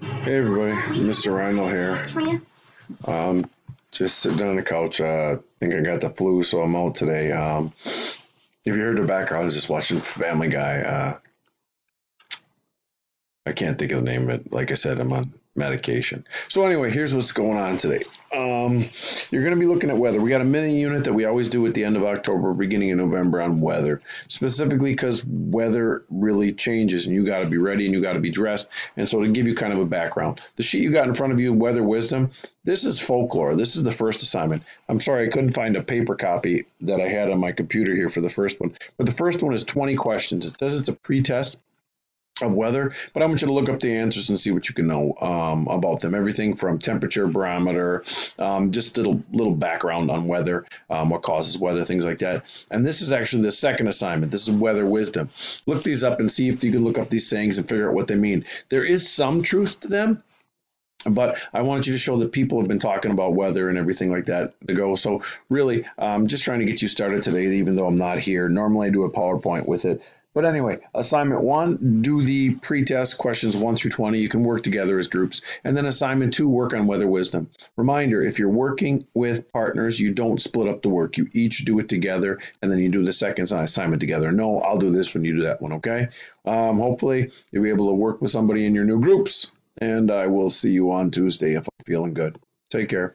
Hey everybody, Mr. Rhino here. Just sitting on the couch. I think I got the flu, so I'm out today. If you heard the background, I was just watching Family Guy. I can't think of the name of it. Like I said, I'm on medication. So anyway, here's what's going on today. You're going to be looking at weather. We got a mini unit that we always do at the end of October, beginning of November on weather, specifically because weather really changes and you got to be ready and you got to be dressed. And so to give you kind of a background, the sheet you got in front of you, Weather Wisdom, this is folklore. This is the first assignment. I'm sorry, I couldn't find a paper copy that I had on my computer here for the first one. But the first one is 20 questions. It says it's a pre-test of weather, but I want you to look up the answers and see what you can know about them. Everything from temperature, barometer, just little background on weather, what causes weather, things like that. And this is actually the second assignment. This is Weather Wisdom. Look these up and see if you can look up these sayings and figure out what they mean. There is some truth to them, but I wanted you to show that people have been talking about weather and everything like that to go. So really, just trying to get you started today, even though I'm not here. Normally I do a PowerPoint with it. But anyway, assignment 1, do the pre-test questions 1 through 20. You can work together as groups. And then assignment 2, work on weather wisdom. Reminder, if you're working with partners, you don't split up the work. You each do it together, and then you do the second assignment together. No, I'll do this when you do that one, okay? Hopefully, you'll be able to work with somebody in your new groups. And I will see you on Tuesday if I'm feeling good. Take care.